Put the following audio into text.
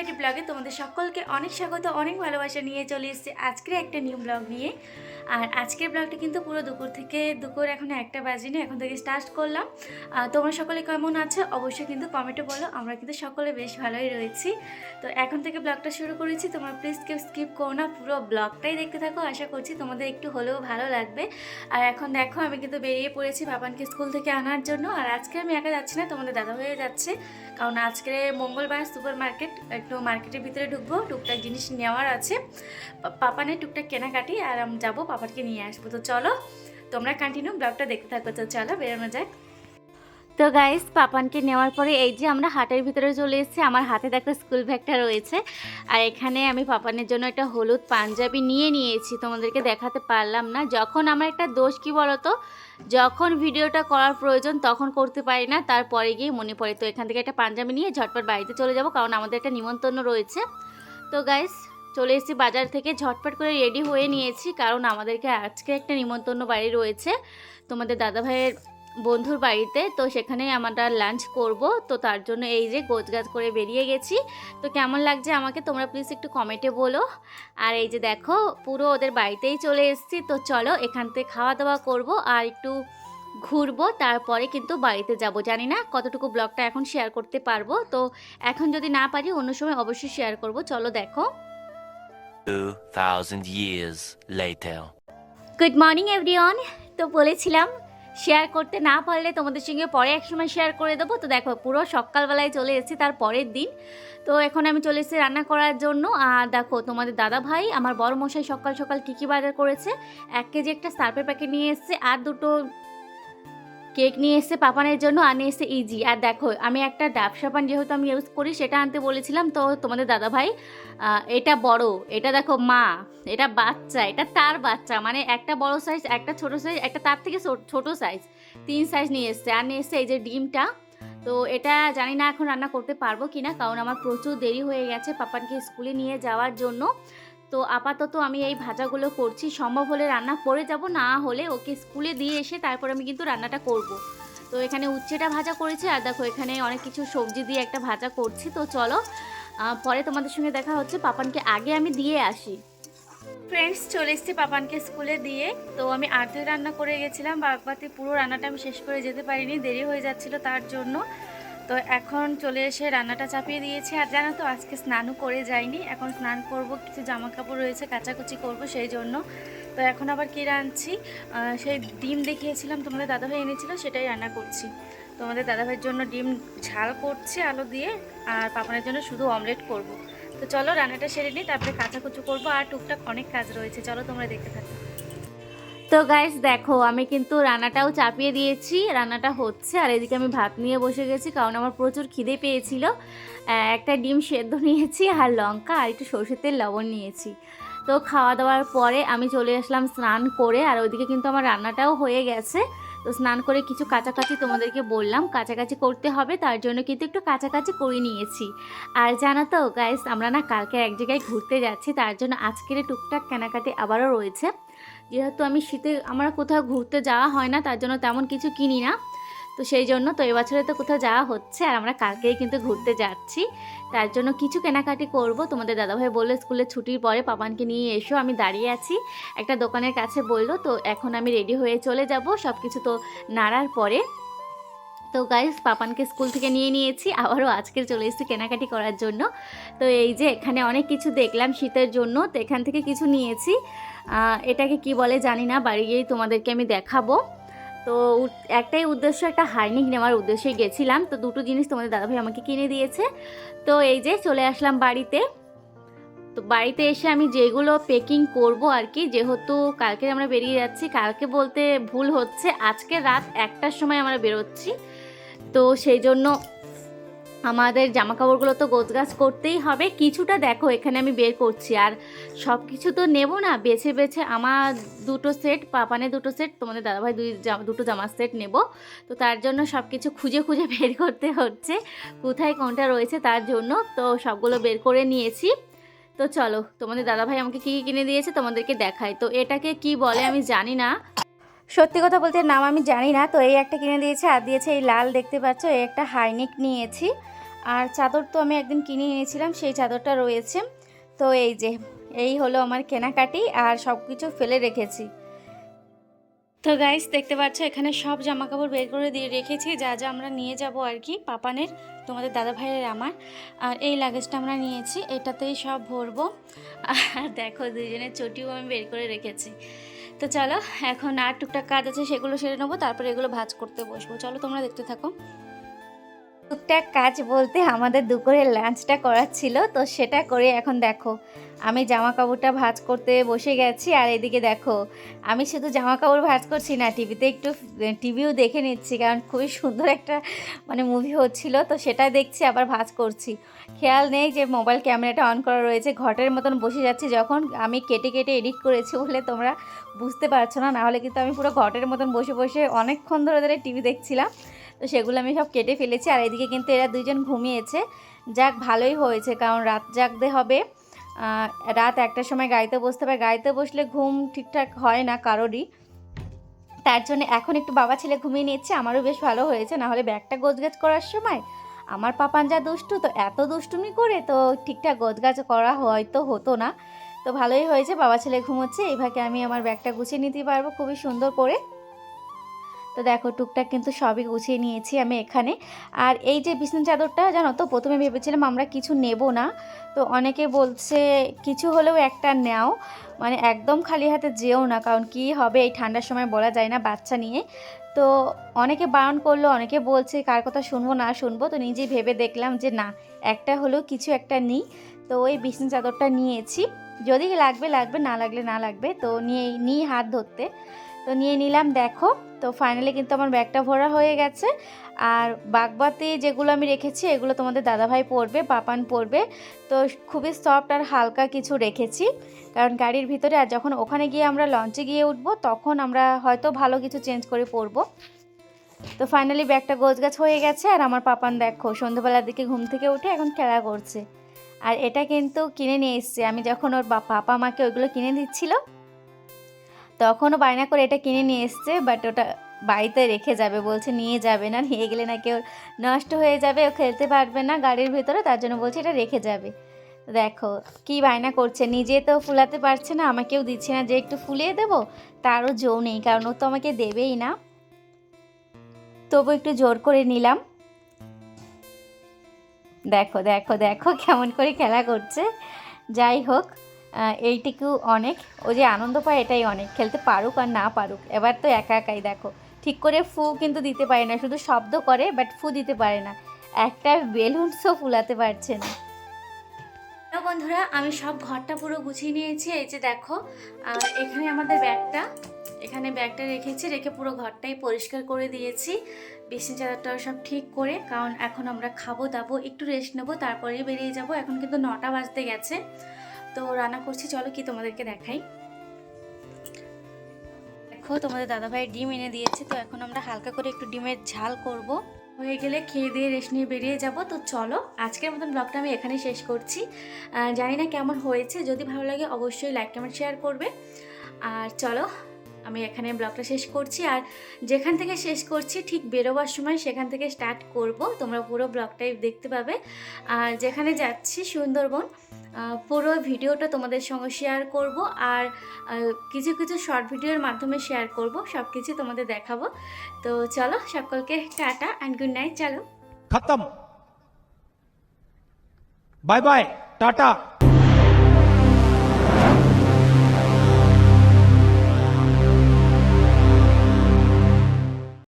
Variety ব্লগে তোমাদের সকলকে অনেক স্বাগত, অনেক ভালোবাসা নিয়ে চলে এসেছি আজকের একটা নিউ ব্লগ নিয়ে। আর আজকের ব্লগটা কিন্তু পুরো দুপুর এখন 1টা বাজেনি, এখন থেকে স্টার্ট করলাম। তোমরা সকলে কেমন আছো অবশ্যই কিন্তু কমেন্টে বলো। আমরা কিন্তু সকলে বেশ ভালোই রয়েছি। তো এখন থেকে ব্লগটা শুরু করেছি, তোমরা প্লিজ কেউ স্কিপ করো না, পুরো ব্লগটাই দেখতে থাকো। আশা করছি তোমাদের একটু হলেও ভালো লাগবে। আর এখন দেখো আমি কিন্তু বেরিয়ে পড়েছি পাপানকে স্কুল থেকে আনার জন্য। আর আজকে আমি একা যাচ্ছি না, তোমাদের দাদা হয়ে যাচ্ছে, কারণ আজকে মঙ্গলবার সুপার মার্কেট, একটু মার্কেটের ভিতরে ঢুকবো, টুকটাক জিনিস নেওয়ার আছে, পাপানের টুকটাক কেনাকাটি, আর আমি যাবো পাপাকে নিয়ে আসবো। তো চলো তোমরা কন্টিনিউ ব্লগটা দেখতে থাকো। তো চলো বেরোনো যাক। তো গাইস, পাপানকে নেওয়ার পরে এই যে আমরা হাটের ভিতরে চলে এসেছি। আমার হাতে দেখো স্কুল ব্যাগটা রয়েছে, আর এখানে আমি পাপানের জন্য একটা হলুদ পাঞ্জাবি নিয়েছি, তোমাদেরকে দেখাতে পারলাম না। যখন আমার একটা দোষ কি বলতো, যখন ভিডিওটা করার প্রয়োজন তখন করতে পারি না, তারপরে গিয়ে মনে পড়ে। তো এখান থেকে একটা পাঞ্জাবি নিয়ে ঝটপট বাড়িতে চলে যাব, কারণ আমাদের একটা নিমন্ত্রণ রয়েছে। তো গাইস চলে এসেছি বাজার থেকে, ঝটপট করে রেডি হয়ে নিয়েছি, কারণ আমাদেরকে আজকে একটা নিমন্ত্রণ বাড়ি রয়েছে তোমাদের দাদাভাইয়ের বন্ধুর বাড়িতে। তো সেখানেই আমরা লাঞ্চ করব। তো তার জন্য এই যে গোছগাছ করে বেরিয়ে গেছি। তো কেমন লাগছে আমাকে তোমরা প্লিজ একটু কমেন্টে বলো। আর এই যে দেখো পুরো ওদের বাড়িতেই চলে এসেছি। তো চলো এখান থেকে খাওয়া দাওয়া করব আর একটু ঘুরবো, তারপরে কিন্তু বাড়িতে যাব। জানি না কতটুকু ব্লগটা এখন শেয়ার করতে পারবো, তো এখন যদি না পারি অন্য সময় অবশ্যই শেয়ার করব। চলো দেখো। 2000 years later. Good morning everyone. তো বলেছিলাম শেয়ার করতে না পারলে তোমাদের সঙ্গে পরে এক সময় শেয়ার করে দেবো। তো দেখো পুরো সকালবেলায় চলে এসেছি, তার পরের দিন। তো এখন আমি চলে এসেছি রান্না করার জন্য। আর দেখো তোমাদের দাদা ভাই আমার বড় মশাই সকাল সকাল কী কী বাজার করেছে। 1 কেজি একটা সার্ফের প্যাকেট নিয়ে এসেছে, আর 2টো কেক নিয়ে এসছে পাপানের জন্য, আর নিয়ে এসছে ইজি। আর দেখো আমি একটা ডাব সাবান যেহেতু আমি ইউজ করি সেটা আনতে বলেছিলাম। তো তোমাদের দাদাভাই এটা বড়, এটা দেখো মা, এটা বাচ্চা, এটা তার বাচ্চা, মানে একটা বড় সাইজ, একটা ছোট সাইজ, একটা তার থেকে ছোট সাইজ, 3 সাইজ নিয়ে এসছে। আর নিয়ে এসছে এই যে ডিমটা। তো এটা জানি না এখন রান্না করতে পারবো কিনা, কারণ আমার প্রচুর দেরি হয়ে গেছে পাপানকে স্কুলে নিয়ে যাওয়ার জন্য। তো আপাতত আমি এই ভাজাগুলো করছি, সম্ভব হলে রান্না করে যাব, না হলে ওকে স্কুলে দিয়ে এসে তারপর আমি কিন্তু রান্নাটা করব। তো এখানে উচ্ছেটা ভাজা করেছি, আর দেখো এখানে অনেক কিছু সবজি দিয়ে একটা ভাজা করছি। তো চলো পরে তোমাদের সঙ্গে দেখা হচ্ছে। পাপানকে আগে আমি দিয়ে আসি। ফ্রেন্ডস চলে এসেছি পাপানকে স্কুলে দিয়ে। তো আমি আর্ধেক রান্না করে গেছিলাম, বাগবাতে পুরো রান্নাটা আমি শেষ করে যেতে পারিনি, দেরি হয়ে যাচ্ছিল তার জন্য। তো এখন চলে এসে রান্নাটা চাপিয়ে দিয়েছি। আর জানো তো আজকে স্নানও করে যাইনি, এখন স্নান করব, কিছু জামা কাপড় রয়েছে কাচাকুচি করব সেই জন্য। তো এখন আবার কী রাঁধছি, সেই ডিম দেখিয়েছিলাম তোমাদের দাদাভাই এনেছিল, সেটাই রান্না করছি। তোমাদের দাদাভাইয়ের জন্য ডিম ঝাল করছি আলু দিয়ে, আর পাপানের জন্য শুধু অমলেট করব। তো চলো রান্নাটা সেরে নিই, তারপরে কাচাকুচি করবো, আর টুকটাক অনেক কাজ রয়েছে, চলো তোমরা দেখতে থাকো। তো গাইস দেখো আমি কিন্তু রান্নাটাও চাপিয়ে দিয়েছি, রান্নাটা হচ্ছে। আর এদিকে আমি ভাত নিয়ে বসে গেছি, কারণ আমার প্রচুর খিদে পেয়েছিল। একটা ডিম সেদ্ধ নিয়েছি, আর লঙ্কা আর একটু সরষের তেল লবণ নিয়েছি। তো খাওয়া দাওয়ার পরে আমি চলে আসলাম স্নান করে, আর ওইদিকে কিন্তু আমার রান্নাটাও হয়ে গেছে। তো স্নান করে কিছু কাছাকাছি তোমাদেরকে বললাম কাছাকাছি করতে হবে, তার জন্য কিন্তু একটু কাছাকাছি করে নিয়েছি। আর জানো তো গাইস, আমরা না কালকে এক জায়গায় ঘুরতে যাচ্ছি, তার জন্য আজকের টুকটাক কেনাকাটি আবারও রয়েছে। যেহেতু আমি শীতে আমার কোথাও ঘুরতে যাওয়া হয় না, তার জন্য তেমন কিছু কিনি না। তো সেই জন্য তো এবছরে তো কোথাও যাওয়া হচ্ছে, আর আমরা কালকেই কিন্তু ঘুরতে যাচ্ছি, তার জন্য কিছু কেনাকাটি করব। তোমাদের দাদাভাই বললো স্কুলের ছুটির পরে পাপানকে নিয়ে এসো, আমি দাঁড়িয়ে আছি একটা দোকানের কাছে বললো। তো এখন আমি রেডি হয়ে চলে যাব, সব কিছু তো নাড়ার পরে। তো গাইস পাপানকে স্কুল থেকে নিয়ে নিয়েছি, আবারও আজকে চলে এসেছি কেনাকাটি করার জন্য। তো এই যে এখানে অনেক কিছু দেখলাম শীতের জন্য, তো এখান থেকে কিছু নিয়েছি। এটাকে কি বলে জানি না, বাড়ি গিয়েই তোমাদেরকে আমি দেখাবো। তো একটাই উদ্দেশ্য, একটা হাইনিক নেওয়ার উদ্দেশ্যে গেছিলাম। তো 2টো জিনিস তোমাদের দাদাভাই আমাকে কিনে দিয়েছে। তো এই যে চলে আসলাম বাড়িতে। তো বাড়িতে এসে আমি যেগুলো প্যাকিং করব আর কি, যেহেতু কালকে আমরা বেরিয়ে যাচ্ছি, কালকে বলতে ভুল হচ্ছে, আজকে রাত 1টার সময় আমরা বেরোচ্ছি। তো সেই জন্য আমাদের জামা কাপড়গুলো তো গোছগাছ করতেই হবে। কিছুটা দেখো এখানে আমি বের করছি, আর সব কিছু তো নেব না, বেছে বেছে আমার 2টো সেট, পাপানের 2টো সেট, তোমাদের দাদাভাই 2টো জামার সেট নেব। তো তার জন্য সব কিছু খুঁজে খুঁজে বের করতে হচ্ছে কোথায় কোনটা রয়েছে, তার জন্য তো সবগুলো বের করে নিয়েছি। তো চলো তোমাদের দাদাভাই আমাকে কী কী কিনে দিয়েছে তোমাদেরকে দেখাই। তো এটাকে কি বলে আমি জানি না, সত্যি কথা বলতে নাম আমি জানি না। তো এই একটা কিনে দিয়েছে, আর দিয়েছে এই লাল দেখতে পাচ্ছ, এই একটা হাইনেক নিয়েছি। আর চাদর তো আমি একদিন কিনে এনেছিলাম, সেই চাদরটা রয়েছে। তো এই হলো আমার কেনাকাটি, আর সব কিছু ফেলে রেখেছি। তো গাইস দেখতে পাচ্ছ এখানে সব জামা কাপড় বের করে দিয়ে রেখেছি, যা যা আমরা নিয়ে যাব আর কি, পাপানের, তোমাদের দাদা ভাইয়ের, আমার। আর এই লাগেজটা আমরা নিয়েছি, এটাতেই সব ভরবো। আর দেখো দুজনের চটিও আমি বের করে রেখেছি। তো চলো, এখন আর টুকটাক কাজ আছে সেগুলো সেরে নেবো, তারপরে এগুলো ভাঁজ করতে বসবো। চলো তোমরা দেখতে থাকো। টুকটাক কাজ বলতে আমাদের দুপুরের লাঞ্চটা করার ছিল, তো সেটা করে এখন দেখো আমি জামা কাপড়টা ভাঁজ করতে বসে গেছি। আর এদিকে দেখো আমি শুধু জামা কাপড় ভাঁজ করছি না, টিভিও দেখে নিচ্ছি, কারণ খুবই সুন্দর একটা মুভি হচ্ছিল, তো সেটা দেখছি আবার ভাঁজ করছি। খেয়াল নেই যে মোবাইল ক্যামেরাটা অন করা রয়েছে, ঘটের মতন বসে যাচ্ছি। যখন আমি কেটে কেটে এডিট করেছি বলে তোমরা বুঝতে পারছো না, নাহলে কিন্তু আমি পুরো ঘটের মতন বসে বসে অনেকক্ষণ ধরে ধরে টিভি দেখছিলাম। তো সেগুলো আমি সব কেটে ফেলেছি। আর এদিকে কিন্তু এরা দুইজন ঘুমিয়েছে, যাক ভালোই হয়েছে, কারণ রাত জাগতে হবে। রাত 1টার সময় গাড়িতে বসতে হবে, গাড়িতে বসলে ঘুম ঠিকঠাক হয় না কারোরই। তার জন্য এখন একটু বাবা ছেলে ঘুমিয়ে নিচ্ছে, আমারও বেশ ভালো হয়েছে, নাহলে ব্যাগটা গোছগাছ করার সময় আমার পাপান যা দুষ্টু, তো এত দুষ্টুমি করে তো ঠিকঠাক গোছগাছ করা হয়তো হতো না। তো ভালোই হয়েছে বাবা ছেলে ঘুমোচ্ছে, এইভাবে আমি আমার ব্যাগটা গুছিয়ে নিতে পারবো খুবই সুন্দর করে। তো দেখো টুকটাক কিন্তু সবই গুছিয়ে নিয়েছি আমি এখানে। আর এই যে বিছানা চাদরটা জানো তো, প্রথমে ভেবেছিলাম আমরা কিছু নেব না, তো অনেকে বলছে কিছু হলেও একটা নাও, একদম খালি হাতে যেও না, কারণ কি হবে এই ঠান্ডার সময় বলা যায় না বাচ্চা নিয়ে। তো অনেকে বারণ করলো, অনেকে বলছে কার কথা শুনবো না শুনবো, তো নিজেই ভেবে দেখলাম যে না, একটা হলেও কিছু একটা নিই। তো ওই বিছানা চাদরটা নিয়েছি, যদি লাগবে লাগবে, না লাগলে না লাগবে, তো নিই হাত ধরতে। তো নিয়ে নিলাম দেখো। তো ফাইনালি কিন্তু আমার ব্যাগটা ভরা হয়ে গেছে। আর বাগবাতি যেগুলো আমি রেখেছি এগুলো তোমাদের দাদাভাই পরবে, পাপান পরবে। তো খুবই সফট আর হালকা কিছু রেখেছি, কারণ গাড়ির ভিতরে, আর যখন ওখানে গিয়ে আমরা লঞ্চে গিয়ে উঠবো তখন আমরা হয়তো ভালো কিছু চেঞ্জ করে পরবো। তো ফাইনালি ব্যাগটা গোছগাছ হয়ে গেছে। আর আমার পাপান দেখো সন্ধ্যাবেলার দিকে ঘুম থেকে উঠে এখন খেলা করছে। আর এটা কিন্তু কিনে নিয়ে এসছে, আমি যখন ওর পাপা মাকে ওইগুলো কিনে দিচ্ছিল তখনও বায়না করে এটা কিনে নিয়ে এসছে, বাট ওটা বাড়িতে রেখে যাবে, বলছে নিয়ে যাবে না, নিয়ে গেলে নাকি ওর নষ্ট হয়ে যাবে, ও খেলতে পারবে না গাড়ির ভিতরে, তার জন্য বলছে এটা রেখে যাবে। দেখো কি বায়না করছে, নিজে তো ফুলাতে পারছে না, আমাকেও দিচ্ছে না যে একটু ফুলিয়ে দেবো, তারও জো নেই, কারণ ও তো আমাকে দেবেই না, তবু একটু জোর করে নিলাম। দেখো দেখো দেখো কেমন করে খেলা করছে। যাই হোক, এইটুকু অনেক, ও যে আনন্দ পায় এটাই অনেক, খেলতে পারুক আর না পারুক, এবার তো একা একাই দেখো ঠিক করে ফু কিন্তু দিতে পারে না, শুধু শব্দ করে বাট ফু দিতে পারে না, একটা বেলুনসও ফুলাতে পারছে না। তো বন্ধুরা আমি সব ঘরটা পুরো গুছিয়ে নিয়েছি, এই যে দেখো। আর এখানে আমাদের এখানে ব্যাগটা রেখেছি, রেখে পুরো ঘরটাই পরিষ্কার করে দিয়েছি, বিছানা চাদরটাও সব ঠিক করে, কারণ এখন আমরা খাবো দাবো, একটু রেস্ট নেবো, তারপরে বেরিয়ে যাব। এখন কিন্তু 9টা বাজতে গেছে। তো রান্না করছি, চলো কি তোমাদেরকে দেখাই। দেখো তোমাদের দাদাভাই ডিম এনে দিয়েছে, তো এখন আমরা হালকা করে একটু ডিমের ঝাল করব, হয়ে গেলে খেয়ে দিয়ে রেস্ট নিয়ে বেরিয়ে যাব। তো চলো আজকের মতন ব্লগটা আমি এখানেই শেষ করছি। জানি না কেমন হয়েছে, যদি ভালো লাগে অবশ্যই লাইক কমেন্ট শেয়ার করবে। আর চলো আমি এখানে ব্লগটা শেষ করছি, আর যেখান থেকে শেষ করছি ঠিক বেরোবার সময় সেখান থেকে স্টার্ট করব, তোমরা পুরো ব্লগটাই দেখতে পাবে। আর যেখানে যাচ্ছি সুন্দরবন, পুরো ভিডিওটা তোমাদের সঙ্গে শেয়ার করব, আর কিছু কিছু শর্ট ভিডিওর মাধ্যমে শেয়ার করব, সব কিছু তোমাদের দেখাবো। তো চলো সকলকে টাটা অ্যান্ড গুড নাইট। চলো खत्म। Bye bye Tata.